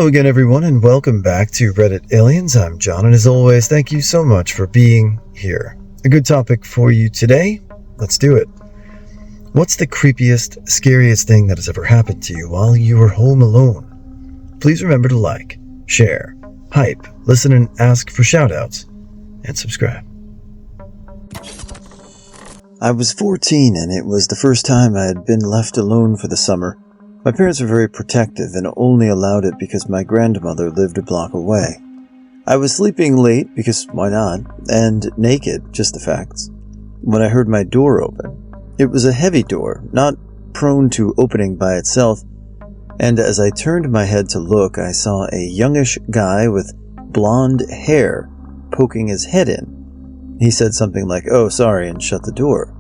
Hello again, everyone, and welcome back to Reddit Aliens. I'm John, and as always, thank you so much for being here. A good topic for you today? Let's do it. What's the creepiest, scariest thing that has ever happened to you while you were home alone? Please remember to like, share, hype, listen and ask for shoutouts, and subscribe. I was 14 and it was the first time I had been left alone for the summer. My parents were very protective and only allowed it because my grandmother lived a block away. I was sleeping late because why not, and naked, just the facts, when I heard my door open. It was a heavy door, not prone to opening by itself, and as I turned my head to look, I saw a youngish guy with blonde hair poking his head in. He said something like, "Oh, sorry," and shut the door.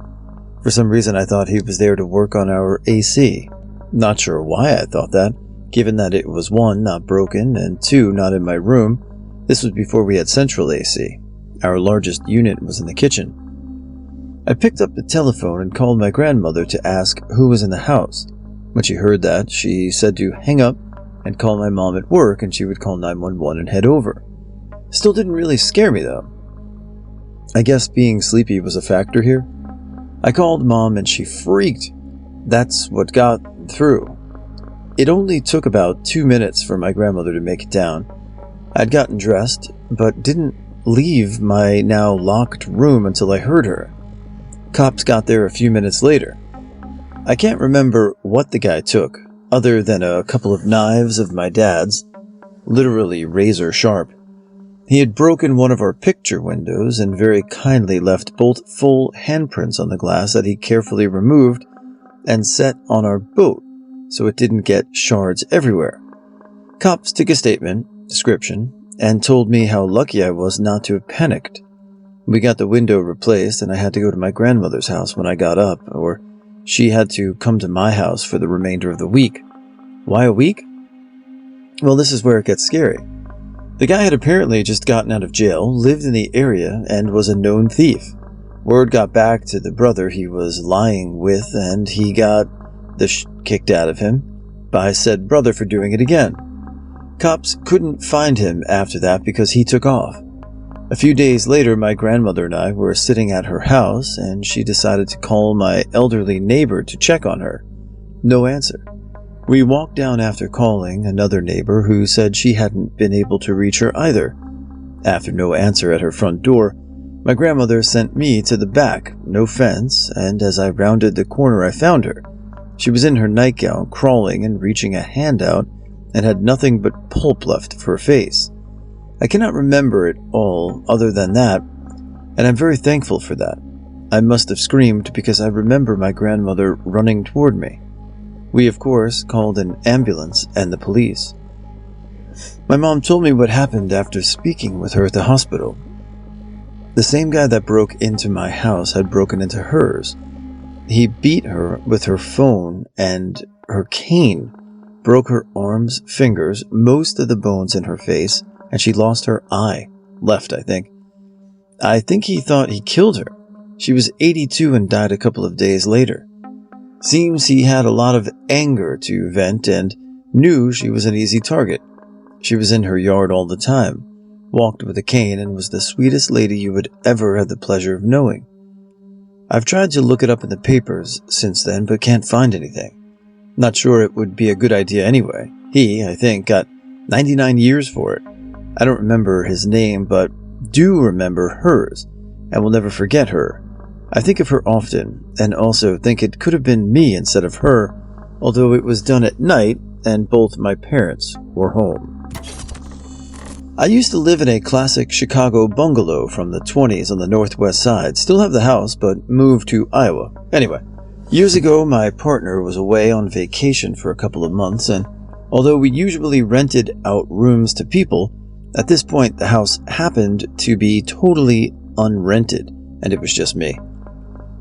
For some reason I thought he was there to work on our AC. Not sure why I thought that, given that it was 1, not broken, and 2, not in my room. This was before we had central AC. Our largest unit was in the kitchen. I picked up the telephone and called my grandmother to ask who was in the house. When she heard that, she said to hang up and call my mom at work, and she would call 911 and head over. Still didn't really scare me though. I guess being sleepy was a factor here. I called mom and she freaked. That's what got through. It only took about 2 minutes for my grandmother to make it down. I'd gotten dressed, but didn't leave my now locked room until I heard her. Cops got there a few minutes later. I can't remember what the guy took, other than a couple of knives of my dad's, literally razor sharp. He had broken one of our picture windows and very kindly left both full handprints on the glass that he carefully removed and set on our boat so it didn't get shards everywhere. Cops took a statement, description, and told me how lucky I was not to have panicked. We got the window replaced and I had to go to my grandmother's house when I got up, or she had to come to my house for the remainder of the week. Why a week? Well, this is where it gets scary. The guy had apparently just gotten out of jail, lived in the area, and was a known thief. Word got back to the brother he was lying with, and he got the kicked out of him by said brother for doing it again. Cops couldn't find him after that because he took off. A few days later, my grandmother and I were sitting at her house, and she decided to call my elderly neighbor to check on her. No answer. We walked down after calling another neighbor who said she hadn't been able to reach her either. After no answer at her front door, my grandmother sent me to the back, no fence, and as I rounded the corner I found her. She was in her nightgown, crawling and reaching a hand out, and had nothing but pulp left of her face. I cannot remember it all other than that, and I'm very thankful for that. I must have screamed because I remember my grandmother running toward me. We, of course, called an ambulance and the police. My mom told me what happened after speaking with her at the hospital. The same guy that broke into my house had broken into hers. He beat her with her phone and her cane, broke her arms, fingers, most of the bones in her face, and she lost her eye. Left, I think. I think he thought he killed her. She was 82 and died a couple of days later. Seems he had a lot of anger to vent and knew she was an easy target. She was in her yard all the time, walked with a cane, and was the sweetest lady you would ever have the pleasure of knowing. I've tried to look it up in the papers since then, but can't find anything. Not sure it would be a good idea anyway. He, I think, got 99 years for it. I don't remember his name, but do remember hers, and will never forget her. I think of her often, and also think it could have been me instead of her, although it was done at night, and both my parents were home. I used to live in a classic Chicago bungalow from the 20s on the northwest side. Still have the house, but moved to Iowa. Anyway, years ago my partner was away on vacation for a couple of months, and although we usually rented out rooms to people, at this point the house happened to be totally unrented, and it was just me.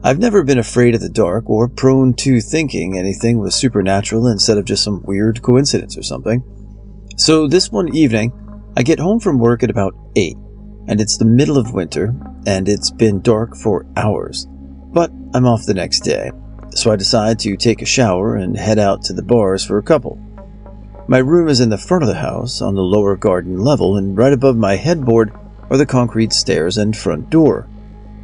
I've never been afraid of the dark or prone to thinking anything was supernatural instead of just some weird coincidence or something. So this one evening, I get home from work at about 8, and it's the middle of winter, and it's been dark for hours. But I'm off the next day, so I decide to take a shower and head out to the bars for a couple. My room is in the front of the house on the lower garden level, and right above my headboard are the concrete stairs and front door.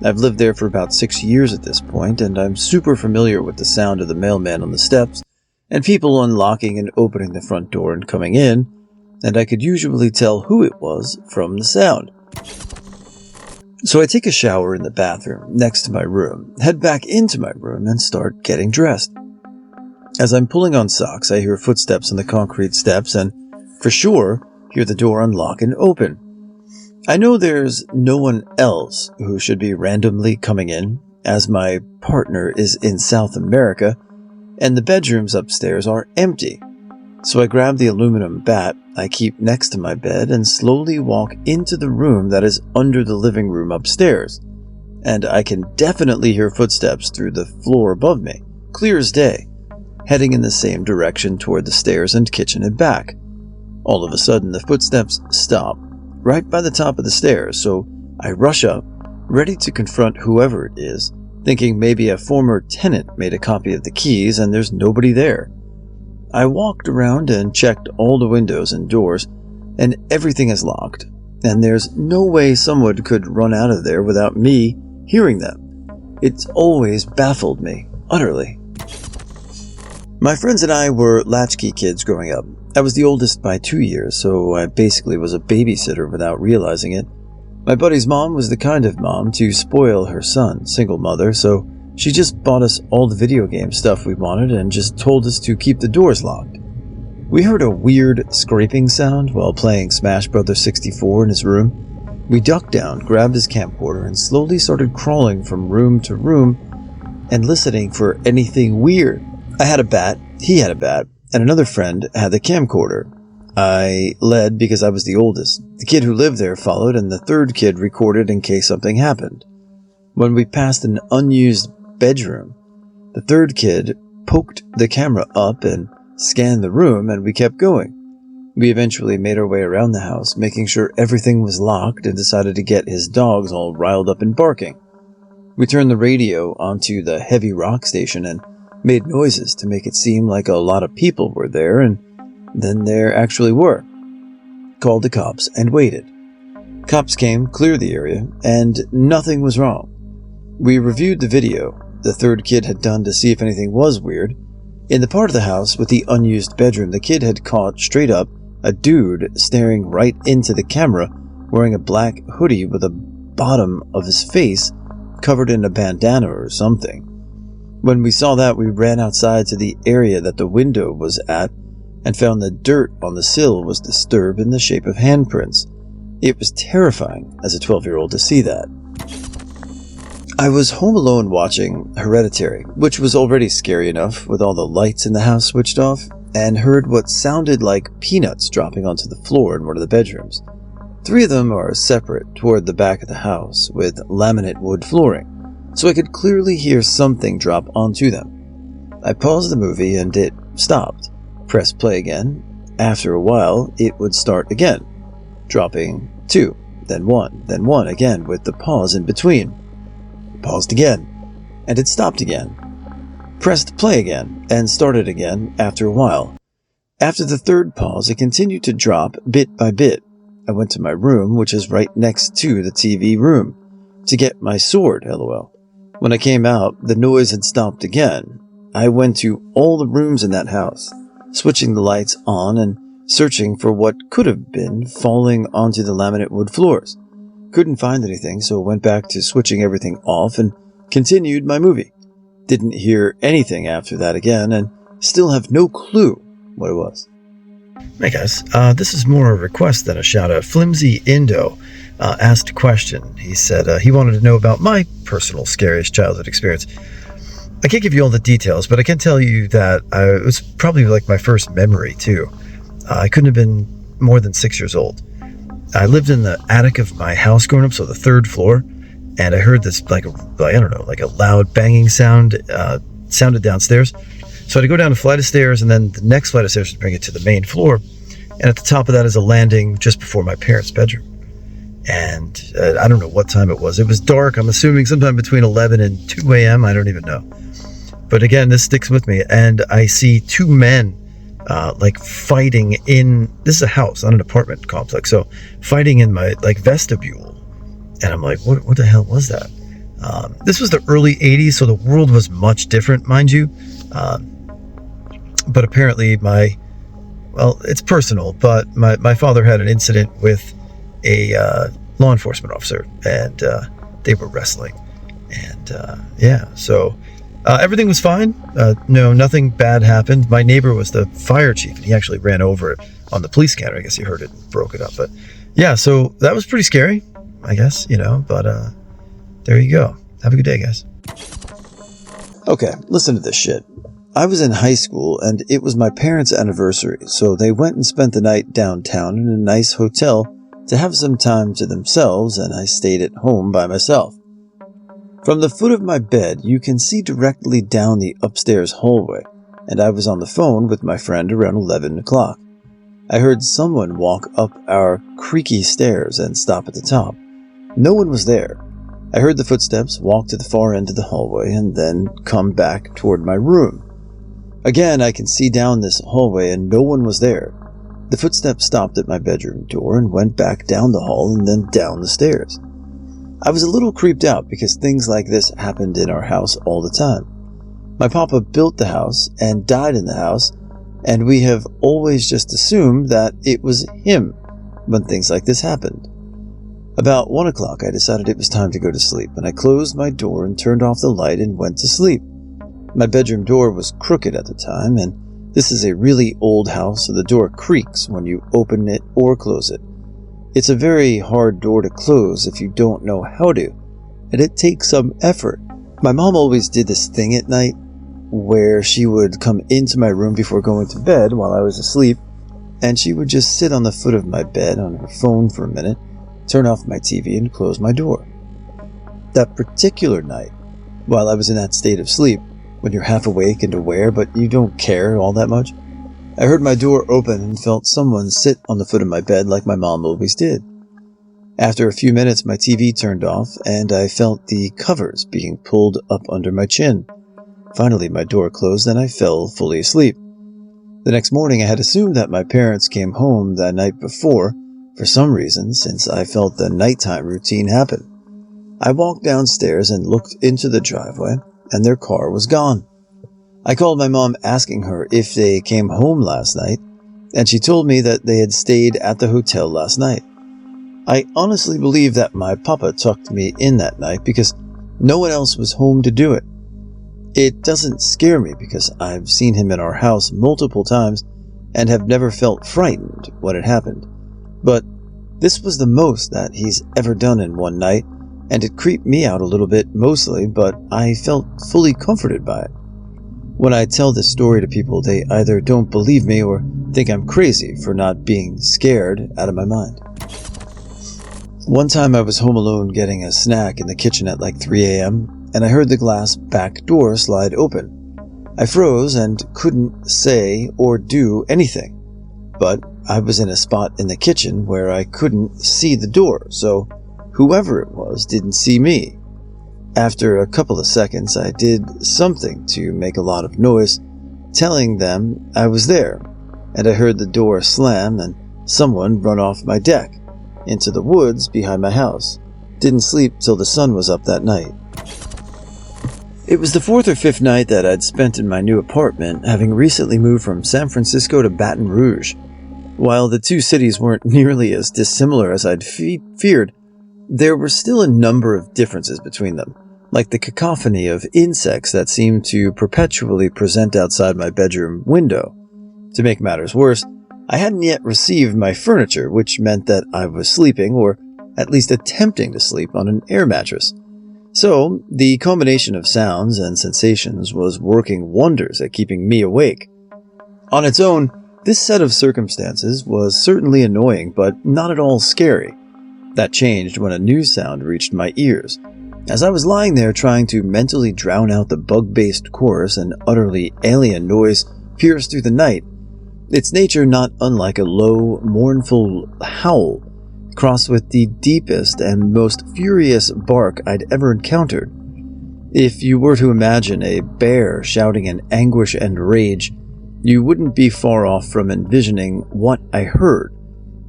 I've lived there for about 6 years at this point, and I'm super familiar with the sound of the mailman on the steps and people unlocking and opening the front door and coming in, and I could usually tell who it was from the sound. So I take a shower in the bathroom next to my room, head back into my room, and start getting dressed. As I'm pulling on socks, I hear footsteps on the concrete steps and, for sure, hear the door unlock and open. I know there's no one else who should be randomly coming in, as my partner is in South America, and the bedrooms upstairs are empty. So I grab the aluminum bat I keep next to my bed and slowly walk into the room that is under the living room upstairs. And I can definitely hear footsteps through the floor above me, clear as day, heading in the same direction toward the stairs and kitchen and back. All of a sudden, the footsteps stop right by the top of the stairs, so I rush up, ready to confront whoever it is, thinking maybe a former tenant made a copy of the keys and there's nobody there. I walked around and checked all the windows and doors, and everything is locked, and there's no way someone could run out of there without me hearing them. It's always baffled me, utterly. My friends and I were latchkey kids growing up. I was the oldest by 2 years, so I basically was a babysitter without realizing it. My buddy's mom was the kind of mom to spoil her son, single mother, so she just bought us all the video game stuff we wanted and just told us to keep the doors locked. We heard a weird scraping sound while playing Smash Bros. 64 in his room. We ducked down, grabbed his camcorder, and slowly started crawling from room to room and listening for anything weird. I had a bat, he had a bat, and another friend had the camcorder. I led because I was the oldest. The kid who lived there followed, and the third kid recorded in case something happened. When we passed an unused bedroom, the third kid poked the camera up and scanned the room, and we kept going. We eventually made our way around the house, making sure everything was locked, and decided to get his dogs all riled up and barking. We turned the radio onto the heavy rock station and made noises to make it seem like a lot of people were there, and then there actually were. Called the cops and waited. Cops came, cleared the area, and nothing was wrong. We reviewed the video the third kid had done to see if anything was weird. In the part of the house with the unused bedroom, the kid had caught straight up a dude staring right into the camera, wearing a black hoodie with the bottom of his face covered in a bandana or something. When we saw that, we ran outside to the area that the window was at and found the dirt on the sill was disturbed in the shape of handprints. It was terrifying as a 12-year-old to see that. I was home alone watching Hereditary, which was already scary enough with all the lights in the house switched off, and heard what sounded like peanuts dropping onto the floor in one of the bedrooms. 3 of them are separate toward the back of the house with laminate wood flooring, so I could clearly hear something drop onto them. I paused the movie and it stopped. Pressed play again. After a while, it would start again, dropping 2, then 1 again with the pause in between. Paused again, and it stopped again. Pressed play again, and started again after a while. After the third pause, it continued to drop bit by bit. I went to my room, which is right next to the TV room, to get my sword, lol. When I came out, the noise had stopped again. I went to all the rooms in that house, switching the lights on and searching for what could have been falling onto the laminate wood floors. Couldn't find anything, so went back to switching everything off and continued my movie. Didn't hear anything after that again, and still have no clue what it was. Hey guys, this is more a request than a shout-out. Flimsy Indo asked a question. He said he wanted to know about my personal scariest childhood experience. I can't give you all the details, but I can tell you that it was probably like my first memory, too. I couldn't have been more than 6 years old. I lived in the attic of my house growing up, so the 3rd floor, and I heard this, like a loud banging sound, sounded downstairs. So I had to go down a flight of stairs, and then the next flight of stairs to bring it to the main floor, and at the top of that is a landing just before my parents' bedroom. And I don't know what time it was. It was dark, I'm assuming sometime between 11 and 2 a.m., I don't even know. But again, this sticks with me, and I see 2 men like fighting in, this is a house, not an apartment complex, so fighting in my like vestibule. And I'm like, what the hell was that? This was the early 80s, so the world was much different, mind you. But apparently well, it's personal, but my father had an incident with a law enforcement officer, and they were wrestling. And so everything was fine. No, nothing bad happened. My neighbor was the fire chief, and he actually ran over it on the police scanner. I guess he heard it and broke it up. But yeah, so that was pretty scary, I guess, but there you go. Have a good day, guys. Okay, listen to this shit. I was in high school, and it was my parents' anniversary, so they went and spent the night downtown in a nice hotel to have some time to themselves, and I stayed at home by myself. From the foot of my bed, you can see directly down the upstairs hallway, and I was on the phone with my friend around 11 o'clock. I heard someone walk up our creaky stairs and stop at the top. No one was there. I heard the footsteps walk to the far end of the hallway and then come back toward my room. Again, I can see down this hallway and no one was there. The footsteps stopped at my bedroom door and went back down the hall and then down the stairs. I was a little creeped out because things like this happened in our house all the time. My papa built the house and died in the house, and we have always just assumed that it was him when things like this happened. About 1 o'clock, I decided it was time to go to sleep, and I closed my door and turned off the light and went to sleep. My bedroom door was crooked at the time, and this is a really old house, so the door creaks when you open it or close it. It's a very hard door to close if you don't know how to, and it takes some effort. My mom always did this thing at night where she would come into my room before going to bed while I was asleep, and she would just sit on the foot of my bed on her phone for a minute, turn off my TV, and close my door. That particular night, while I was in that state of sleep, when you're half awake and aware but you don't care all that much, I heard my door open and felt someone sit on the foot of my bed like my mom always did. After a few minutes, my TV turned off, and I felt the covers being pulled up under my chin. Finally, my door closed, and I fell fully asleep. The next morning, I had assumed that my parents came home the night before, for some reason, since I felt the nighttime routine happen. I walked downstairs and looked into the driveway, and their car was gone. I called my mom asking her if they came home last night, and she told me that they had stayed at the hotel last night. I honestly believe that my papa tucked me in that night because no one else was home to do it. It doesn't scare me because I've seen him in our house multiple times and have never felt frightened when it happened. But this was the most that he's ever done in one night, and it creeped me out a little bit mostly, but I felt fully comforted by it. When I tell this story to people, they either don't believe me or think I'm crazy for not being scared out of my mind. One time I was home alone getting a snack in the kitchen at like 3 a.m., and I heard the glass back door slide open. I froze and couldn't say or do anything, but I was in a spot in the kitchen where I couldn't see the door, so whoever it was didn't see me. After a couple of seconds, I did something to make a lot of noise, telling them I was there, and I heard the door slam and someone run off my deck into the woods behind my house. Didn't sleep till the sun was up that night. It was the 4th or 5th night that I'd spent in my new apartment, having recently moved from San Francisco to Baton Rouge. While the two cities weren't nearly as dissimilar as I'd feared, there were still a number of differences between them, like the cacophony of insects that seemed to perpetually present outside my bedroom window. To make matters worse, I hadn't yet received my furniture, which meant that I was sleeping, or at least attempting to sleep, on an air mattress. So, the combination of sounds and sensations was working wonders at keeping me awake. On its own, this set of circumstances was certainly annoying, but not at all scary. That changed when a new sound reached my ears. As I was lying there trying to mentally drown out the bug-based chorus, an utterly alien noise pierced through the night, its nature not unlike a low, mournful howl, crossed with the deepest and most furious bark I'd ever encountered. If you were to imagine a bear shouting in anguish and rage, you wouldn't be far off from envisioning what I heard.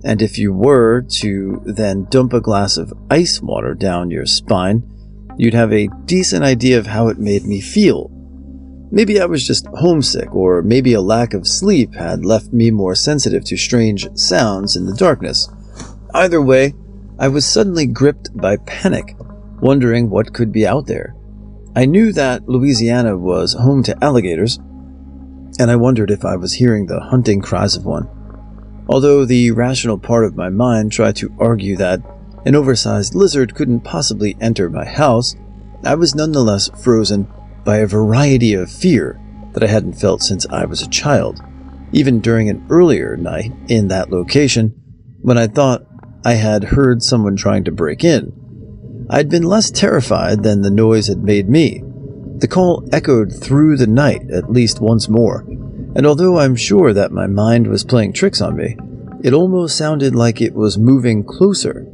And if you were to then dump a glass of ice water down your spine, you'd have a decent idea of how it made me feel. Maybe I was just homesick, or maybe a lack of sleep had left me more sensitive to strange sounds in the darkness. Either way, I was suddenly gripped by panic, wondering what could be out there. I knew that Louisiana was home to alligators, and I wondered if I was hearing the hunting cries of one. Although the rational part of my mind tried to argue that an oversized lizard couldn't possibly enter my house, I was nonetheless frozen by a variety of fear that I hadn't felt since I was a child, even during an earlier night in that location when I thought I had heard someone trying to break in. I'd been less terrified than the noise had made me. The call echoed through the night at least once more, and although I'm sure that my mind was playing tricks on me, it almost sounded like it was moving closer.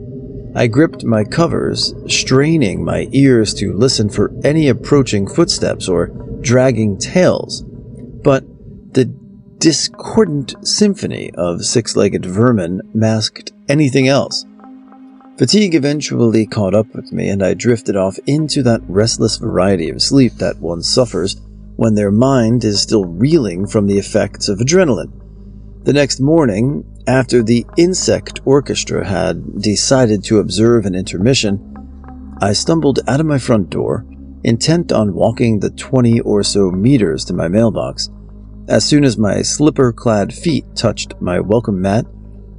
I gripped my covers, straining my ears to listen for any approaching footsteps or dragging tails, but the discordant symphony of six-legged vermin masked anything else. Fatigue eventually caught up with me, and I drifted off into that restless variety of sleep that one suffers when their mind is still reeling from the effects of adrenaline. The next morning, after the insect orchestra had decided to observe an intermission, I stumbled out of my front door, intent on walking the 20 or so meters to my mailbox. As soon as my slipper-clad feet touched my welcome mat,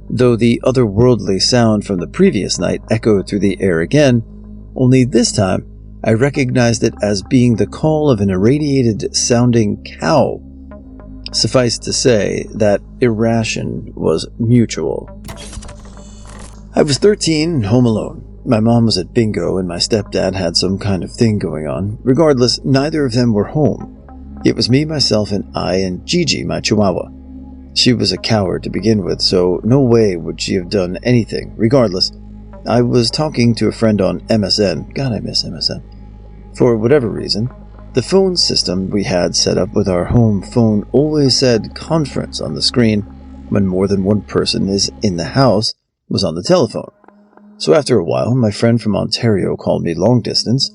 though the otherworldly sound from the previous night echoed through the air again, only this time I recognized it as being the call of an irradiated-sounding cow. Suffice to say that irration was mutual. I was 13 and home alone. My mom was at bingo and my stepdad had some kind of thing going on. Regardless, neither of them were home. It was me, myself, and I and Gigi, my chihuahua. She was a coward to begin with, so no way would she have done anything. Regardless, I was talking to a friend on MSN. God, I miss MSN. For whatever reason, the phone system we had set up with our home phone always said conference on the screen when more than one person is in the house was on the telephone. So after a while, my friend from Ontario called me long distance.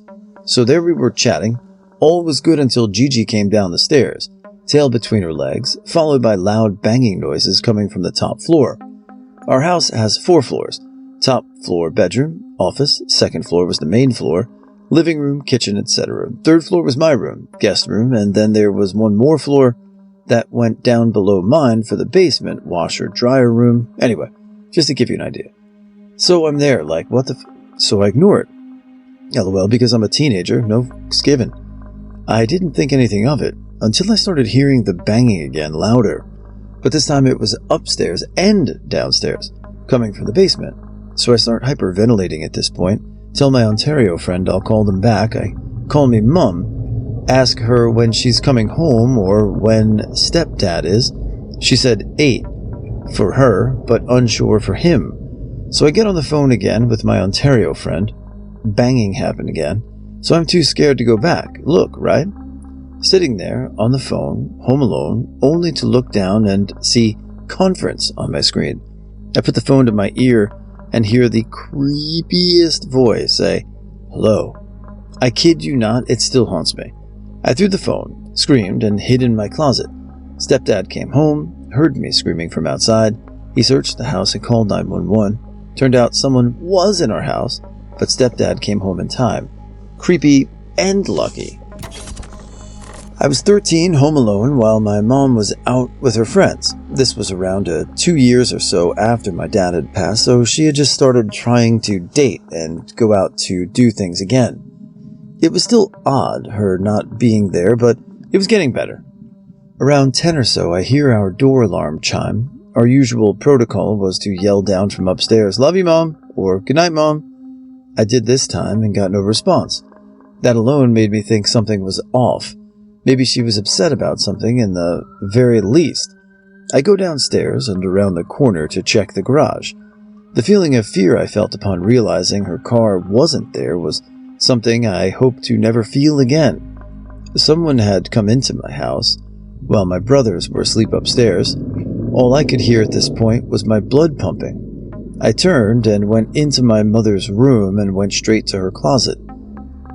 So there we were chatting. All was good until Gigi came down the stairs, tail between her legs, followed by loud banging noises coming from the top floor. Our house has 4 floors. Top floor bedroom, office, second floor was the main floor, living room, kitchen, etc. Third floor was my room, guest room, and then there was one more floor that went down below mine for the basement, washer, dryer room. Anyway, just to give you an idea. So I'm there, like, what the so I ignore it. LOL, because I'm a teenager, no fucks given. I didn't think anything of it until I started hearing the banging again, louder. But this time it was upstairs and downstairs, coming from the basement. So I start hyperventilating at this point, tell my Ontario friend I'll call them back. I call me Mum, ask her when she's coming home or when stepdad is. She said 8 for her, but unsure for him. So I get on the phone again with my Ontario friend. Banging happened again, so I'm too scared to go back. Look, right? Sitting there on the phone, home alone, only to look down and see conference on my screen. I put the phone to my ear and hear the creepiest voice say, "Hello." I kid you not, it still haunts me. I threw the phone, screamed, and hid in my closet. Stepdad came home, heard me screaming from outside. He searched the house and called 911. Turned out someone was in our house, but stepdad came home in time. Creepy and lucky. I was 13, home alone, while my mom was out with her friends. This was around 2 years or so after my dad had passed, so she had just started trying to date and go out to do things again. It was still odd, her not being there, but it was getting better. Around 10 or so, I hear our door alarm chime. Our usual protocol was to yell down from upstairs, "Love you, Mom," or "Good night, Mom." I did this time and got no response. That alone made me think something was off. Maybe she was upset about something in the very least. I go downstairs and around the corner to check the garage. The feeling of fear I felt upon realizing her car wasn't there was something I hope to never feel again. Someone had come into my house, while my brothers were asleep upstairs. All I could hear at this point was my blood pumping. I turned and went into my mother's room and went straight to her closet.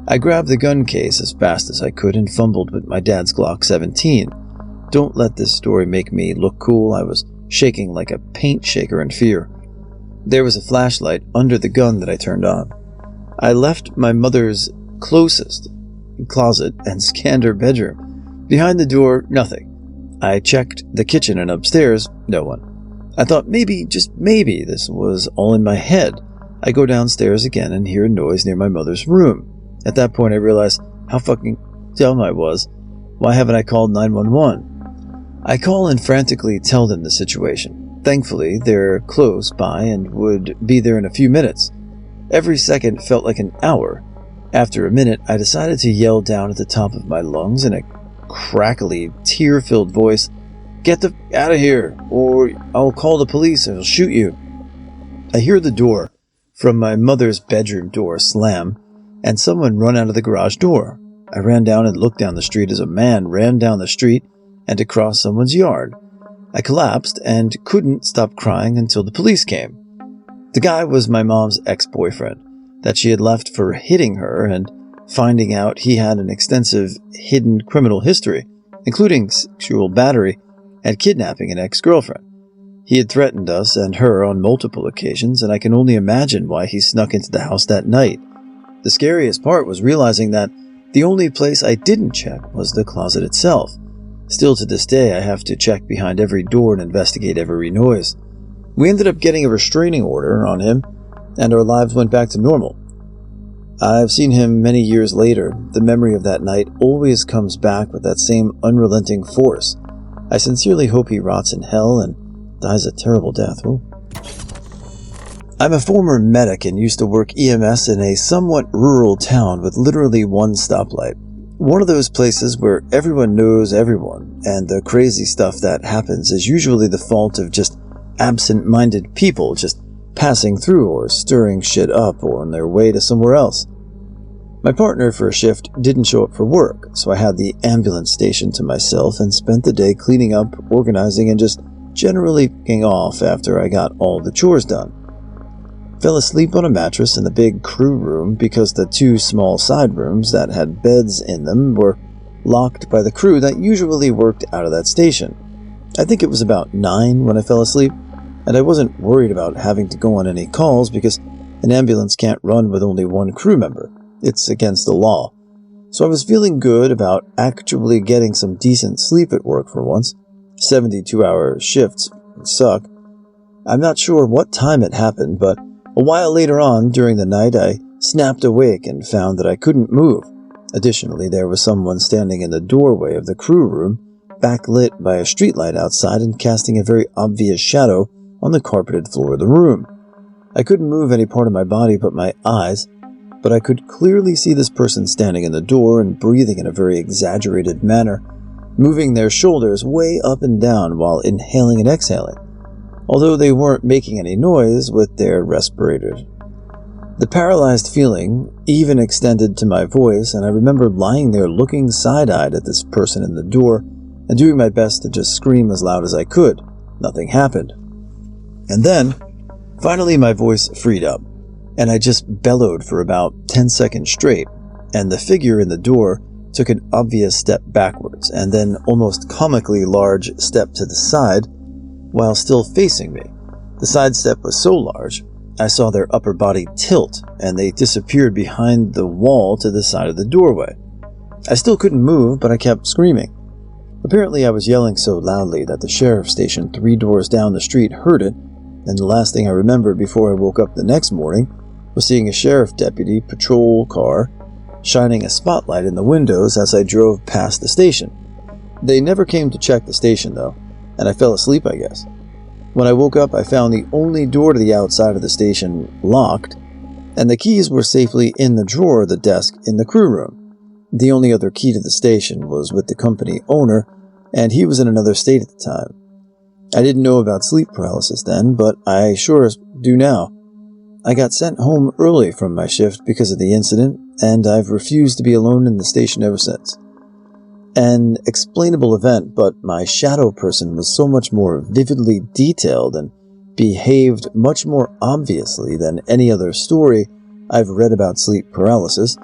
I grabbed the gun case as fast as I could and fumbled with my dad's Glock 17. Don't let this story make me look cool. I was shaking like a paint shaker in fear. There was a flashlight under the gun that I turned on. I left my mother's closest closet and scanned her bedroom. Behind the door, nothing. I checked the kitchen and upstairs, no one. I thought maybe, just maybe, this was all in my head. I go downstairs again and hear a noise near my mother's room. At that point I realized how fucking dumb I was. Why haven't I called 911? I call and frantically tell them the situation. Thankfully, they're close by and would be there in a few minutes. Every second felt like an hour. After a minute, I decided to yell down at the top of my lungs in a crackly, tear-filled voice, "Get the out of here, or I'll call the police and I'll shoot you." I hear the door from my mother's bedroom door slam, and someone run out of the garage door. I ran down and looked down the street as a man ran down the street and across someone's yard. I collapsed and couldn't stop crying until the police came. The guy was my mom's ex-boyfriend that she had left for hitting her, and finding out he had an extensive hidden criminal history, including sexual battery and kidnapping an ex-girlfriend. He had threatened us and her on multiple occasions, and I can only imagine why he snuck into the house that night. The scariest part was realizing that the only place I didn't check was the closet itself. Still to this day, I have to check behind every door and investigate every noise. We ended up getting a restraining order on him, and our lives went back to normal. I've seen him many years later. The memory of that night always comes back with that same unrelenting force. I sincerely hope he rots in hell and dies a terrible death. Ooh. I'm a former medic and used to work EMS in a somewhat rural town with literally one stoplight. One of those places where everyone knows everyone, and the crazy stuff that happens is usually the fault of just absent-minded people just passing through or stirring shit up or on their way to somewhere else. My partner for a shift didn't show up for work, so I had the ambulance station to myself and spent the day cleaning up, organizing, and just generally f***ing off after I got all the chores done. Fell asleep on a mattress in the big crew room because the two small side rooms that had beds in them were locked by the crew that usually worked out of that station. I think it was about 9 when I fell asleep, and I wasn't worried about having to go on any calls because an ambulance can't run with only one crew member. It's against the law. So I was feeling good about actually getting some decent sleep at work for once. 72-hour shifts suck. I'm not sure what time it happened, but a while later on during the night I snapped awake and found that I couldn't move. Additionally, there was someone standing in the doorway of the crew room, backlit by a streetlight outside and casting a very obvious shadow on the carpeted floor of the room. I couldn't move any part of my body but my eyes, but I could clearly see this person standing in the door and breathing in a very exaggerated manner, moving their shoulders way up and down while inhaling and exhaling, although they weren't making any noise with their respirators. The paralyzed feeling even extended to my voice, and I remember lying there looking side-eyed at this person in the door and doing my best to just scream as loud as I could. Nothing happened. And then, finally my voice freed up, and I just bellowed for about 10 seconds straight, and the figure in the door took an obvious step backwards, and then almost comically large step to the side, while still facing me. The side step was so large, I saw their upper body tilt, and they disappeared behind the wall to the side of the doorway. I still couldn't move, but I kept screaming. Apparently I was yelling so loudly that the sheriff's station 3 doors down the street heard it, and the last thing I remembered before I woke up the next morning was seeing a sheriff deputy patrol car shining a spotlight in the windows as I drove past the station. They never came to check the station though, and I fell asleep, I guess. When I woke up, I found the only door to the outside of the station locked, and the keys were safely in the drawer of the desk in the crew room. The only other key to the station was with the company owner, and he was in another state at the time. I didn't know about sleep paralysis then, but I sure do now. I got sent home early from my shift because of the incident, and I've refused to be alone in the station ever since. an explainable event, but my shadow person was so much more vividly detailed and behaved much more obviously than any other story I've read about sleep paralysis,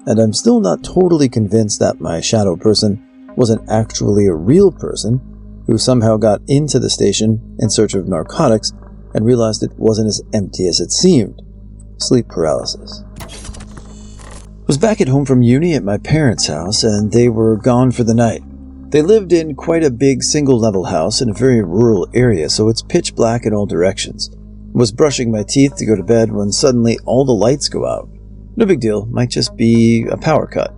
and I'm still not totally convinced that my shadow person wasn't actually a real person who somehow got into the station in search of narcotics and realized it wasn't as empty as it seemed. Sleep paralysis. I was back at home from uni at my parents' house, and they were gone for the night. They lived in quite a big single-level house in a very rural area, so it's pitch black in all directions. I was brushing my teeth to go to bed when suddenly all the lights go out. No big deal, might just be a power cut.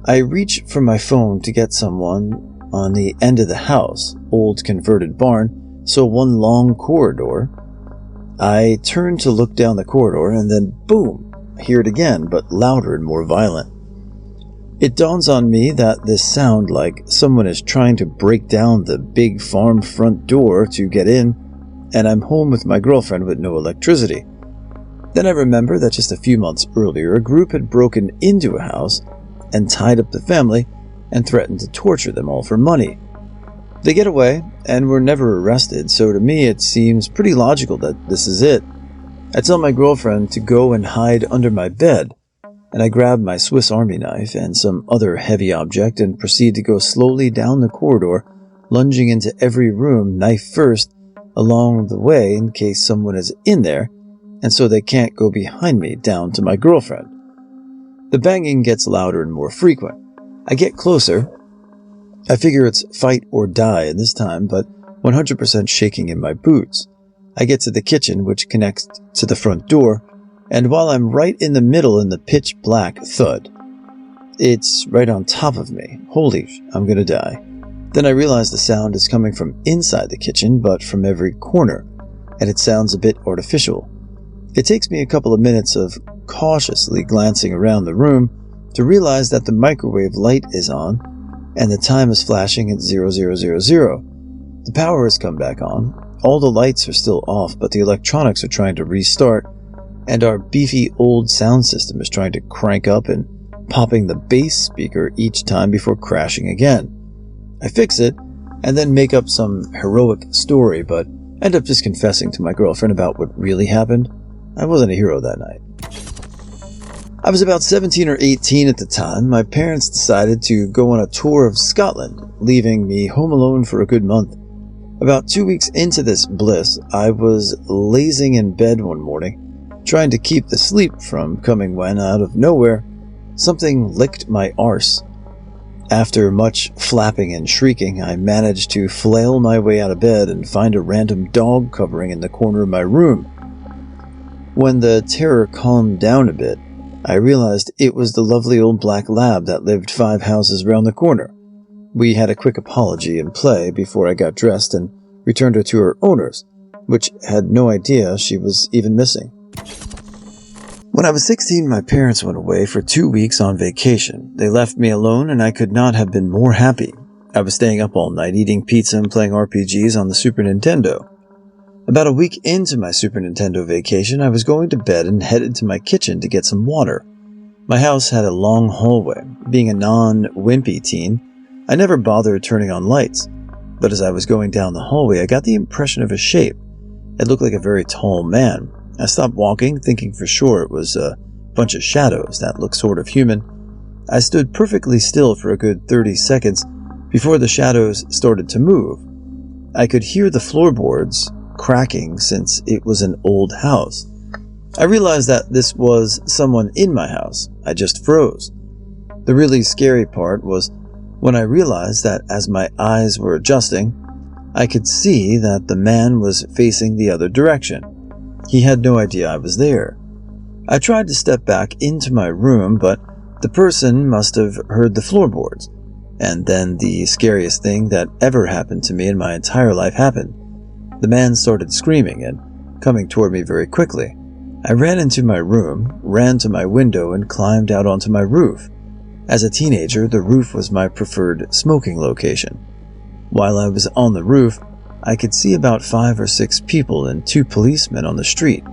I reach for my phone to get someone on the end of the house, old converted barn, so one long corridor. I turn to look down the corridor, and then boom, I hear it again, but louder and more violent. It dawns on me that this sound like someone is trying to break down the big farm front door to get in, and I'm home with my girlfriend with no electricity. Then I remember that just a few months earlier, a group had broken into a house and tied up the family and threatened to torture them all for money. They get away and were never arrested, so to me it seems pretty logical that this is it. I tell my girlfriend to go and hide under my bed, and I grab my Swiss Army knife and some other heavy object and proceed to go slowly down the corridor, lunging into every room, knife first, along the way in case someone is in there, and so they can't go behind me down to my girlfriend. The banging gets louder and more frequent. I get closer. I figure it's fight or die in this time, but 100% shaking in my boots. I get to the kitchen, which connects to the front door, and while I'm right in the middle in the pitch black thud, it's right on top of me. Holy, I'm gonna die. Then I realize the sound is coming from inside the kitchen, but from every corner, and it sounds a bit artificial. It takes me a couple of minutes of cautiously glancing around the room to realize that the microwave light is on, and the time is flashing at 0000. The power has come back on, all the lights are still off, but the electronics are trying to restart, and our beefy old sound system is trying to crank up and popping the bass speaker each time before crashing again. I fix it, and then make up some heroic story, but end up just confessing to my girlfriend about what really happened. I wasn't a hero that night. I was about 17 or 18 at the time. My parents decided to go on a tour of Scotland, leaving me home alone for a good month. About 2 weeks into this bliss, I was lazing in bed one morning, trying to keep the sleep from coming when, out of nowhere, something licked my arse. After much flapping and shrieking, I managed to flail my way out of bed and find a random dog covering in the corner of my room. When the terror calmed down a bit, I realized it was the lovely old black lab that lived 5 houses around the corner. We had a quick apology and play before I got dressed and returned her to her owners, which had no idea she was even missing. When I was 16, my parents went away for 2 weeks on vacation. They left me alone, and I could not have been more happy. I was staying up all night, eating pizza and playing RPGs on the Super Nintendo. About a week into my Super Nintendo vacation, I was going to bed and headed to my kitchen to get some water. My house had a long hallway. Being a non-wimpy teen, I never bothered turning on lights. But as I was going down the hallway, I got the impression of a shape. It looked like a very tall man. I stopped walking, thinking for sure it was a bunch of shadows that looked sort of human. I stood perfectly still for a good 30 seconds before the shadows started to move. I could hear the floorboards cracking since it was an old house. I realized that this was someone in my house. I just froze. The really scary part was when I realized that as my eyes were adjusting, I could see that the man was facing the other direction. He had no idea I was there. I tried to step back into my room, but the person must have heard the floorboards. And then the scariest thing that ever happened to me in my entire life happened. The man started screaming and coming toward me very quickly. I ran into my room, ran to my window, and climbed out onto my roof. As a teenager, the roof was my preferred smoking location. While I was on the roof, I could see about 5 or 6 people and 2 policemen on the street.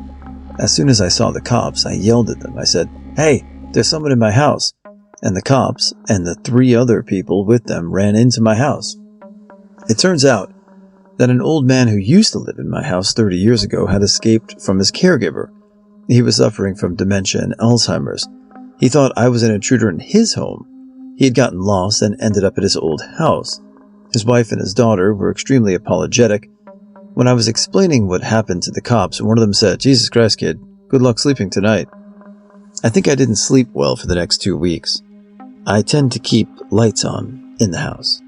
As soon as I saw the cops, I yelled at them. I said, "Hey, there's someone in my house." and the cops and the 3 other people with them ran into my house. It turns out that an old man who used to live in my house 30 years ago had escaped from his caregiver. He was suffering from dementia and Alzheimer's. He thought I was an intruder in his home. He had gotten lost and ended up at his old house. His wife and his daughter were extremely apologetic. When I was explaining what happened to the cops, one of them said, "Jesus Christ, kid, good luck sleeping tonight." I think I didn't sleep well for the next 2 weeks. I tend to keep lights on in the house.